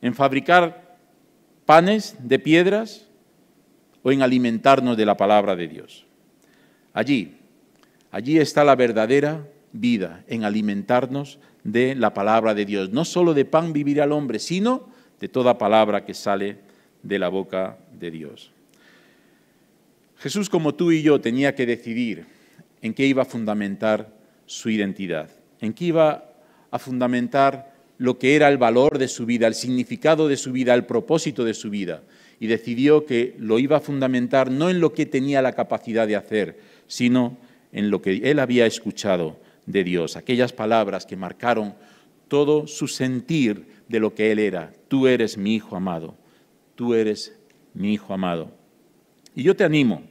¿En fabricar panes de piedras o en alimentarnos de la palabra de Dios? Allí está la verdadera vida, en alimentarnos de la palabra de Dios. No solo de pan vivirá el hombre, sino de toda palabra que sale de la boca de Dios. Jesús, como tú y yo, tenía que decidir en qué iba a fundamentar su identidad, en qué iba a fundamentar lo que era el valor de su vida, el significado de su vida, el propósito de su vida. Y decidió que lo iba a fundamentar no en lo que tenía la capacidad de hacer, sino en lo que él había escuchado de Dios, aquellas palabras que marcaron todo su sentir de lo que él era. Tú eres mi hijo amado, tú eres mi hijo amado. Y yo te animo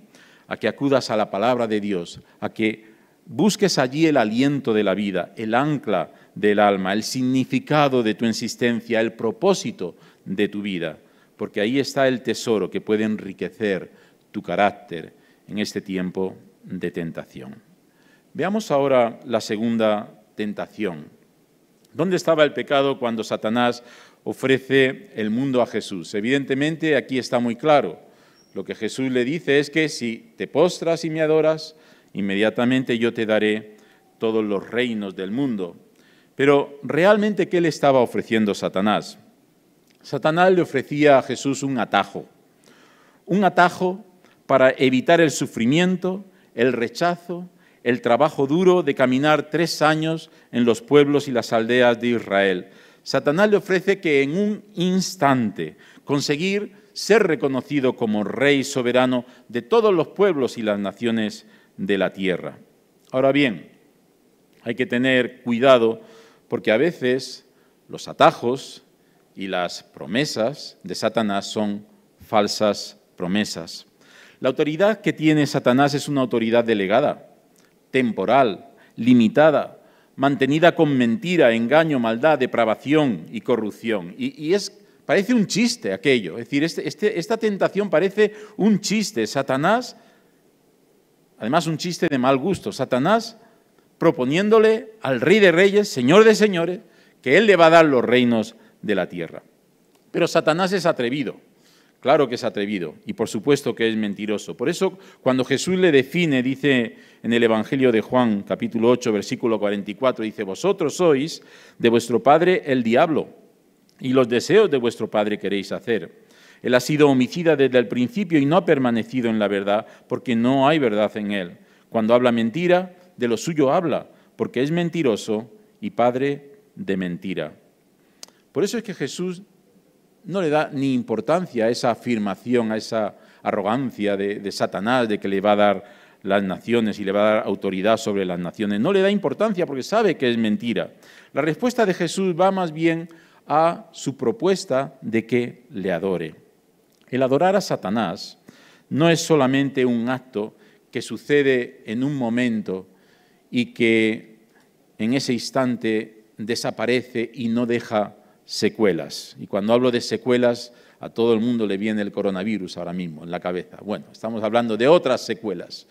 a que acudas a la palabra de Dios, a que busques allí el aliento de la vida, el ancla del alma, el significado de tu existencia, el propósito de tu vida, porque ahí está el tesoro que puede enriquecer tu carácter en este tiempo de tentación. Veamos ahora la segunda tentación. ¿Dónde estaba el pecado cuando Satanás ofrece el mundo a Jesús? Evidentemente, aquí está muy claro. Lo que Jesús le dice es que si te postras y me adoras, inmediatamente yo te daré todos los reinos del mundo. Pero realmente, ¿qué le estaba ofreciendo Satanás? Satanás le ofrecía a Jesús un atajo para evitar el sufrimiento, el rechazo, el trabajo duro de caminar 3 años en los pueblos y las aldeas de Israel. Satanás le ofrece que en un instante conseguir ser reconocido como rey soberano de todos los pueblos y las naciones de la tierra. Ahora bien, hay que tener cuidado porque a veces los atajos y las promesas de Satanás son falsas promesas. La autoridad que tiene Satanás es una autoridad delegada, temporal, limitada, mantenida con mentira, engaño, maldad, depravación y corrupción. Parece un chiste aquello, es decir, esta tentación parece un chiste. Satanás, además un chiste de mal gusto, Satanás proponiéndole al Rey de Reyes, Señor de Señores, que Él le va a dar los reinos de la tierra. Pero Satanás es atrevido, claro que es atrevido, y por supuesto que es mentiroso. Por eso, cuando Jesús le define, dice en el Evangelio de Juan, capítulo 8, versículo 44, dice, vosotros sois de vuestro padre el diablo, y los deseos de vuestro padre queréis hacer. Él ha sido homicida desde el principio y no ha permanecido en la verdad, porque no hay verdad en él. Cuando habla mentira, de lo suyo habla, porque es mentiroso y padre de mentira. Por eso es que Jesús no le da ni importancia a esa afirmación, a esa arrogancia de Satanás, de que le va a dar las naciones y le va a dar autoridad sobre las naciones. No le da importancia porque sabe que es mentira. La respuesta de Jesús va más bien a su propuesta de que le adore. El adorar a Satanás no es solamente un acto que sucede en un momento y que en ese instante desaparece y no deja secuelas. Y cuando hablo de secuelas, a todo el mundo le viene el coronavirus ahora mismo en la cabeza. Bueno, estamos hablando de otras secuelas.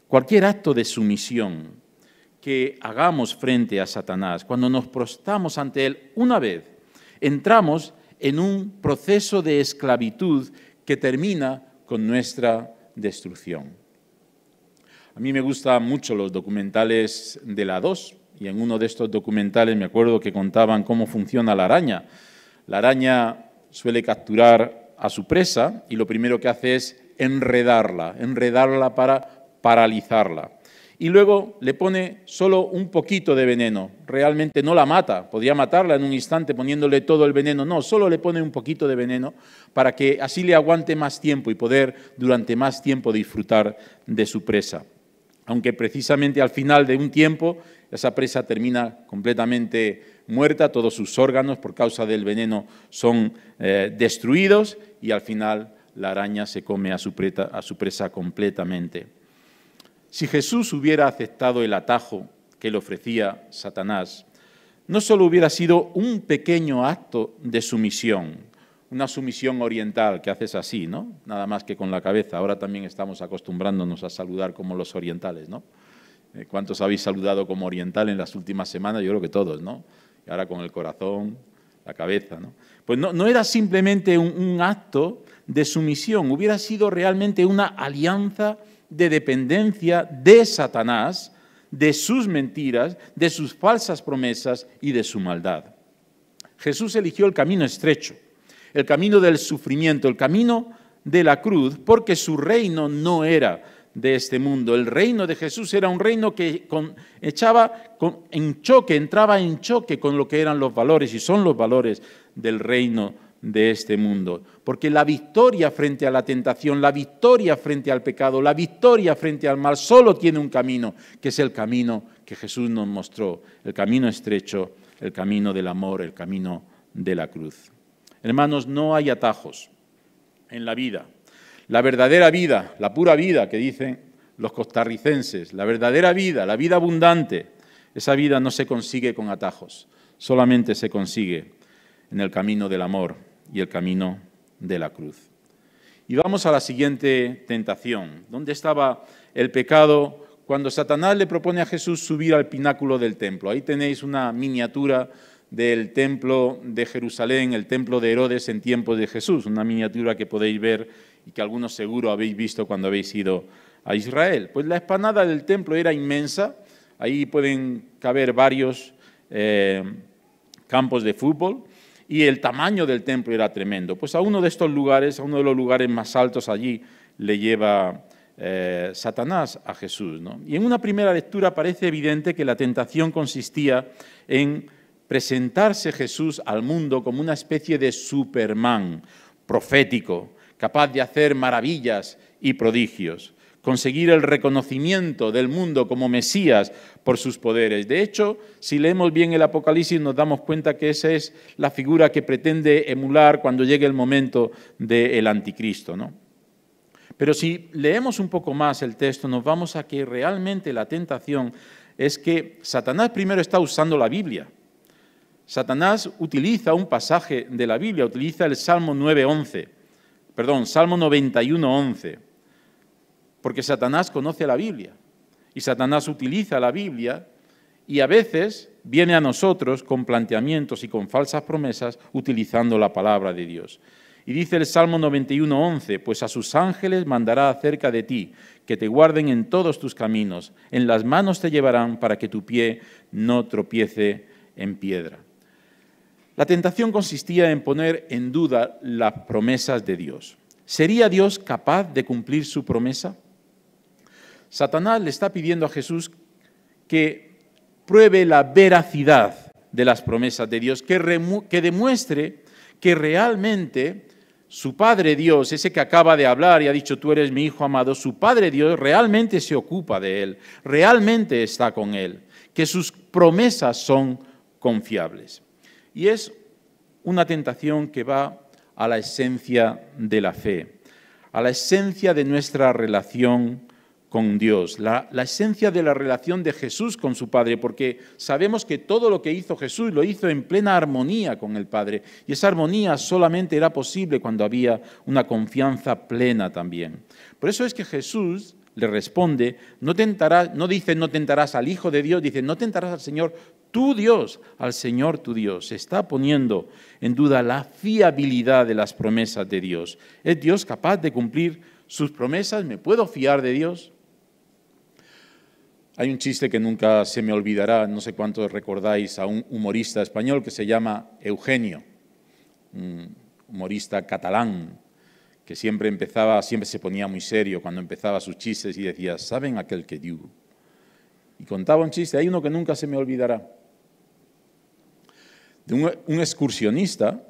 Cualquier acto de sumisión que hagamos frente a Satanás, cuando nos prostramos ante él una vez, entramos en un proceso de esclavitud que termina con nuestra destrucción. A mí me gustan mucho los documentales de la 2, y en uno de estos documentales me acuerdo que contaban cómo funciona la araña. La araña suele capturar a su presa y lo primero que hace es enredarla para paralizarla. y luego le pone solo un poquito de veneno. Realmente no la mata, podría matarla en un instante poniéndole todo el veneno. No, solo le pone un poquito de veneno para que así le aguante más tiempo y poder durante más tiempo disfrutar de su presa. Aunque precisamente al final de un tiempo esa presa termina completamente muerta, todos sus órganos por causa del veneno son destruidos y al final la araña se come a su presa completamente. Si Jesús hubiera aceptado el atajo que le ofrecía Satanás, no solo hubiera sido un pequeño acto de sumisión, una sumisión oriental que haces así, ¿no? Nada más que con la cabeza. Ahora también estamos acostumbrándonos a saludar como los orientales, ¿no? ¿Cuántos habéis saludado como oriental en las últimas semanas? Yo creo que todos, ¿no? Y ahora con el corazón, la cabeza, ¿no? Pues no era simplemente un acto de sumisión, hubiera sido realmente una alianza de dependencia de Satanás, de sus mentiras, de sus falsas promesas y de su maldad. Jesús eligió el camino estrecho, el camino del sufrimiento, el camino de la cruz, porque su reino no era de este mundo. El reino de Jesús era un reino que entraba en choque con lo que eran los valores y son los valores del reino de este mundo, porque la victoria frente a la tentación, la victoria frente al pecado, la victoria frente al mal, solo tiene un camino, que es el camino que Jesús nos mostró, el camino estrecho, el camino del amor, el camino de la cruz. Hermanos, no hay atajos en la vida. La verdadera vida, la pura vida que dicen los costarricenses, la verdadera vida, la vida abundante, esa vida no se consigue con atajos, solamente se consigue en el camino del amor y el camino de la cruz. Y vamos a la siguiente tentación. ¿Dónde estaba el pecado cuando Satanás le propone a Jesús subir al pináculo del templo? Ahí tenéis una miniatura del templo de Jerusalén, el templo de Herodes en tiempos de Jesús, una miniatura que podéis ver y que algunos seguro habéis visto cuando habéis ido a Israel. Pues la explanada del templo era inmensa, ahí pueden caber varios campos de fútbol, y el tamaño del templo era tremendo. Pues a uno de estos lugares, a uno de los lugares más altos allí, le lleva Satanás a Jesús, ¿no? Y en una primera lectura parece evidente que la tentación consistía en presentarse Jesús al mundo como una especie de Superman profético, capaz de hacer maravillas y prodigios, conseguir el reconocimiento del mundo como Mesías por sus poderes. De hecho, si leemos bien el Apocalipsis nos damos cuenta que esa es la figura que pretende emular cuando llegue el momento del anticristo, ¿no? Pero si leemos un poco más el texto, nos vamos a que realmente la tentación es que Satanás primero está usando la Biblia. Satanás utiliza un pasaje de la Biblia, utiliza el Salmo 91:11, porque Satanás conoce la Biblia y Satanás utiliza la Biblia y a veces viene a nosotros con planteamientos y con falsas promesas utilizando la palabra de Dios. Y dice el Salmo 91:11, pues a sus ángeles mandará acerca de ti, que te guarden en todos tus caminos, en las manos te llevarán para que tu pie no tropiece en piedra. La tentación consistía en poner en duda las promesas de Dios. ¿Sería Dios capaz de cumplir su promesa? Satanás le está pidiendo a Jesús que pruebe la veracidad de las promesas de Dios, que demuestre que realmente su Padre Dios, ese que acaba de hablar y ha dicho, tú eres mi Hijo amado, su Padre Dios realmente se ocupa de él, realmente está con él, que sus promesas son confiables. Y es una tentación que va a la esencia de la fe, a la esencia de nuestra relación con Dios, la esencia de la relación de Jesús con su Padre, porque sabemos que todo lo que hizo Jesús lo hizo en plena armonía con el Padre, y esa armonía solamente era posible cuando había una confianza plena también. Por eso es que Jesús le responde, no dice no tentarás al Hijo de Dios, dice no tentarás al Señor tu Dios, al Señor tu Dios. Se está poniendo en duda la fiabilidad de las promesas de Dios. ¿Es Dios capaz de cumplir sus promesas? ¿Me puedo fiar de Dios? Hay un chiste que nunca se me olvidará, no sé cuántos recordáis a un humorista español que se llama Eugenio, un humorista catalán, que siempre se ponía muy serio cuando empezaba sus chistes y decía, ¿saben aquel que diu? Y contaba un chiste, hay uno que nunca se me olvidará, de un excursionista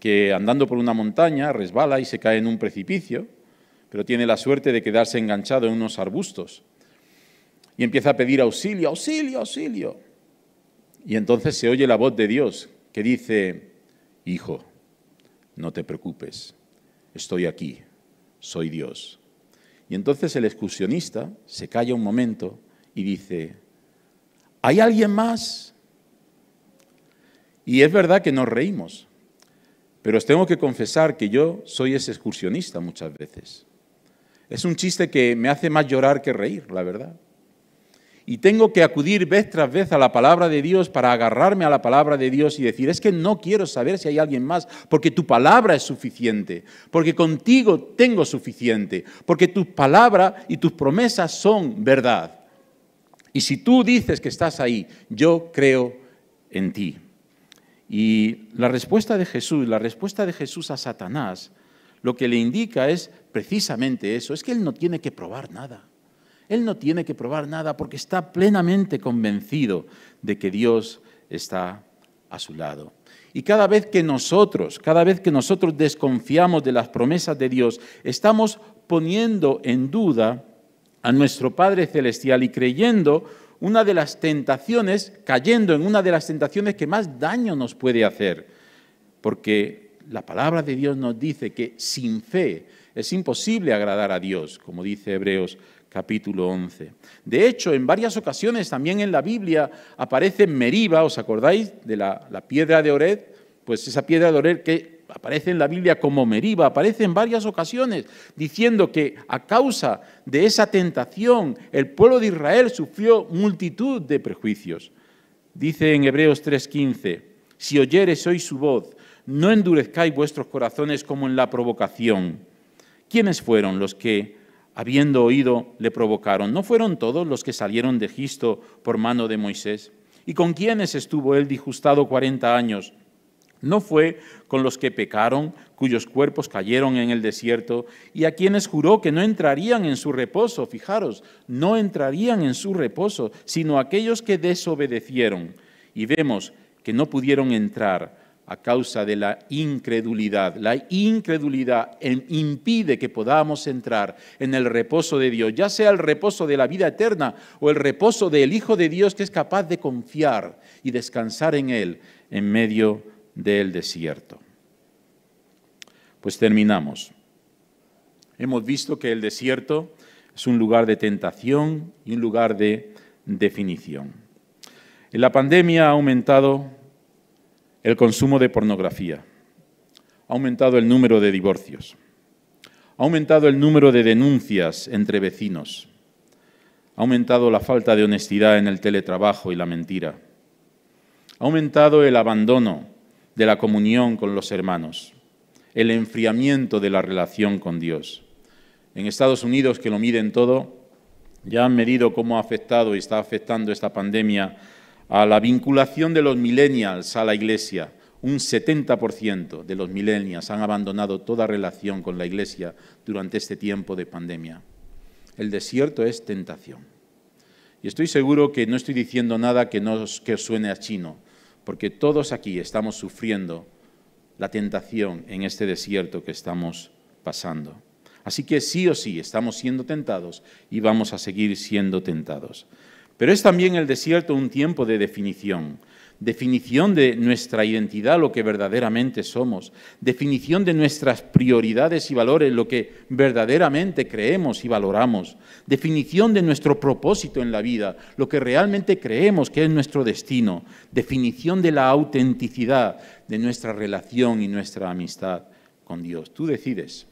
que andando por una montaña resbala y se cae en un precipicio, pero tiene la suerte de quedarse enganchado en unos arbustos. Y empieza a pedir auxilio, auxilio, auxilio. Y entonces se oye la voz de Dios que dice, hijo, no te preocupes, estoy aquí, soy Dios. Y entonces el excursionista se calla un momento y dice, ¿hay alguien más? Y es verdad que nos reímos, pero os tengo que confesar que yo soy ese excursionista muchas veces. Es un chiste que me hace más llorar que reír, la verdad. Y tengo que acudir vez tras vez a la palabra de Dios para agarrarme a la palabra de Dios y decir, es que no quiero saber si hay alguien más, porque tu palabra es suficiente, porque contigo tengo suficiente, porque tu palabra y tus promesas son verdad. Y si tú dices que estás ahí, yo creo en ti. Y la respuesta de Jesús a Satanás, lo que le indica es precisamente eso, es que él no tiene que probar nada. Él no tiene que probar nada porque está plenamente convencido de que Dios está a su lado. Y cada vez que nosotros desconfiamos de las promesas de Dios, estamos poniendo en duda a nuestro Padre Celestial y cayendo en una de las tentaciones que más daño nos puede hacer. Porque la palabra de Dios nos dice que sin fe es imposible agradar a Dios, como dice Hebreos capítulo 11. De hecho, en varias ocasiones también en la Biblia aparece Meriba, ¿os acordáis de la piedra de Oreb? Pues esa piedra de Oreb que aparece en la Biblia como Meriba, aparece en varias ocasiones, diciendo que a causa de esa tentación el pueblo de Israel sufrió multitud de prejuicios. Dice en Hebreos 3:15, si oyereis hoy su voz, no endurezcáis vuestros corazones como en la provocación. ¿Quiénes fueron los que, habiendo oído, le provocaron? ¿No fueron todos los que salieron de Egipto por mano de Moisés? ¿Y con quiénes estuvo él disgustado 40 años? ¿No fue con los que pecaron, cuyos cuerpos cayeron en el desierto, y a quienes juró que no entrarían en su reposo? Fijaros, no entrarían en su reposo, sino aquellos que desobedecieron. Y vemos que no pudieron entrar a causa de la incredulidad. La incredulidad impide que podamos entrar en el reposo de Dios, ya sea el reposo de la vida eterna o el reposo del Hijo de Dios que es capaz de confiar y descansar en Él en medio del desierto. Pues terminamos. Hemos visto que el desierto es un lugar de tentación y un lugar de definición. En la pandemia ha aumentado el consumo de pornografía, ha aumentado el número de divorcios, ha aumentado el número de denuncias entre vecinos, ha aumentado la falta de honestidad en el teletrabajo y la mentira, ha aumentado el abandono de la comunión con los hermanos, el enfriamiento de la relación con Dios. En Estados Unidos, que lo miden todo, ya han medido cómo ha afectado y está afectando esta pandemia a la vinculación de los millennials a la Iglesia. Un 70% de los millennials han abandonado toda relación con la Iglesia durante este tiempo de pandemia. El desierto es tentación. Y estoy seguro que no estoy diciendo nada que os suene a chino, porque todos aquí estamos sufriendo la tentación en este desierto que estamos pasando. Así que sí o sí estamos siendo tentados y vamos a seguir siendo tentados. Pero es también el desierto un tiempo de definición de nuestra identidad, lo que verdaderamente somos, definición de nuestras prioridades y valores, lo que verdaderamente creemos y valoramos, definición de nuestro propósito en la vida, lo que realmente creemos que es nuestro destino, definición de la autenticidad de nuestra relación y nuestra amistad con Dios. Tú decides.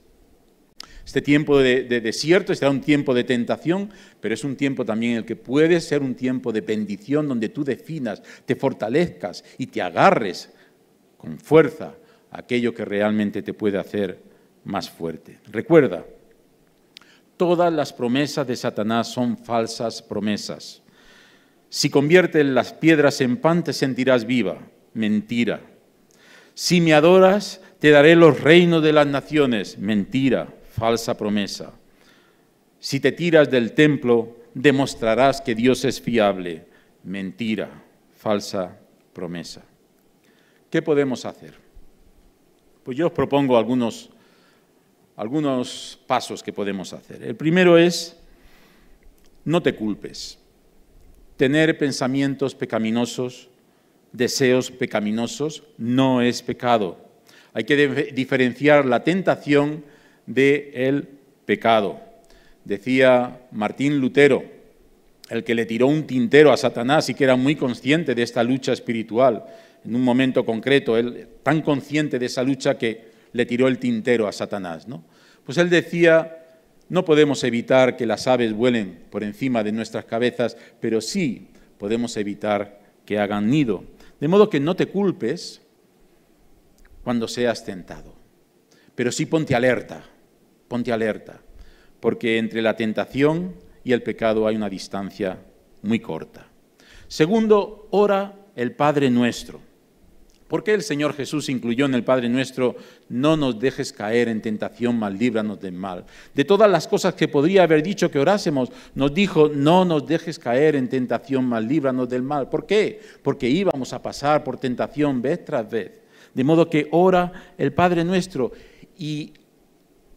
Este tiempo de desierto será un tiempo de tentación, pero es un tiempo también en el que puede ser un tiempo de bendición, donde tú definas, te fortalezcas y te agarres con fuerza a aquello que realmente te puede hacer más fuerte. Recuerda, todas las promesas de Satanás son falsas promesas. Si conviertes las piedras en pan, te sentirás viva. Mentira. Si me adoras, te daré los reinos de las naciones. Mentira. Falsa promesa. Si te tiras del templo, demostrarás que Dios es fiable. Mentira, falsa promesa. ¿Qué podemos hacer? Pues yo os propongo algunos pasos que podemos hacer. El primero es, no te culpes. Tener pensamientos pecaminosos, deseos pecaminosos, no es pecado. Hay que diferenciar la tentación del pecado. Decía Martín Lutero, el que le tiró un tintero a Satanás y que era muy consciente de esta lucha espiritual, en un momento concreto, él tan consciente de esa lucha que le tiró el tintero a Satanás, ¿no? Pues él decía, no podemos evitar que las aves vuelen por encima de nuestras cabezas, pero sí podemos evitar que hagan nido. De modo que no te culpes cuando seas tentado, pero sí ponte alerta, porque entre la tentación y el pecado hay una distancia muy corta. Segundo, ora el Padre Nuestro. ¿Por qué el Señor Jesús incluyó en el Padre Nuestro, no nos dejes caer en tentación, mas líbranos del mal? De todas las cosas que podría haber dicho que orásemos, nos dijo, no nos dejes caer en tentación, mas líbranos del mal. ¿Por qué? Porque íbamos a pasar por tentación vez tras vez. De modo que ora el Padre Nuestro y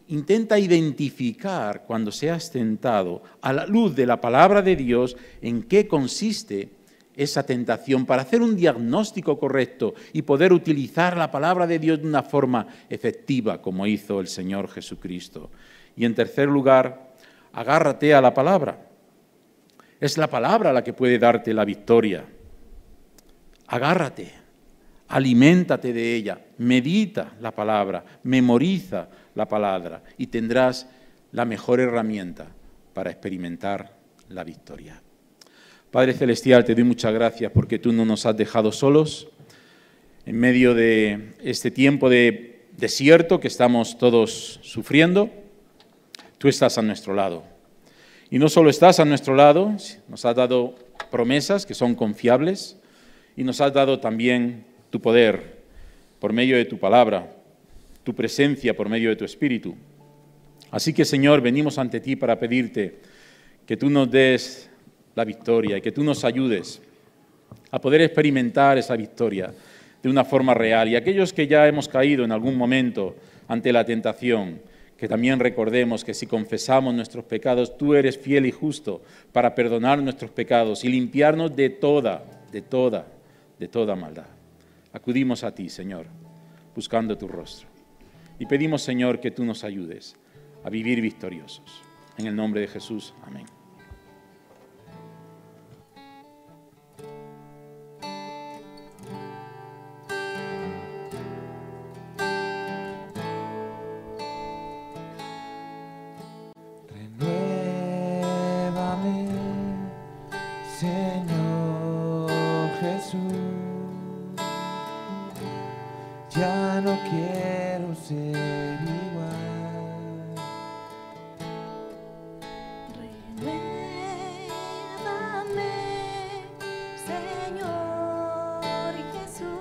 intenta identificar cuando seas tentado, a la luz de la palabra de Dios, en qué consiste esa tentación, para hacer un diagnóstico correcto y poder utilizar la palabra de Dios de una forma efectiva, como hizo el Señor Jesucristo. Y en tercer lugar, agárrate a la palabra. Es la palabra la que puede darte la victoria. Agárrate, aliméntate de ella, medita la palabra, memoriza la palabra y tendrás la mejor herramienta para experimentar la victoria. Padre Celestial, te doy muchas gracias porque tú no nos has dejado solos en medio de este tiempo de desierto que estamos todos sufriendo. Tú estás a nuestro lado. Y no solo estás a nuestro lado, nos has dado promesas que son confiables y nos has dado también tu poder por medio de tu palabra, tu presencia por medio de tu Espíritu. Así que, Señor, venimos ante ti para pedirte que tú nos des la victoria y que tú nos ayudes a poder experimentar esa victoria de una forma real. Y aquellos que ya hemos caído en algún momento ante la tentación, que también recordemos que si confesamos nuestros pecados, tú eres fiel y justo para perdonar nuestros pecados y limpiarnos de toda maldad. Acudimos a ti, Señor, buscando tu rostro. Y pedimos, Señor, que tú nos ayudes a vivir victoriosos. En el nombre de Jesús. Amén.
Renuévame, Señor Jesús. Ya no quiero ser igual.
Renuévame, Señor Jesús.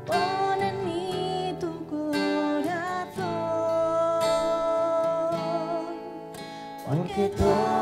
Pon en mí tu corazón,
Porque todo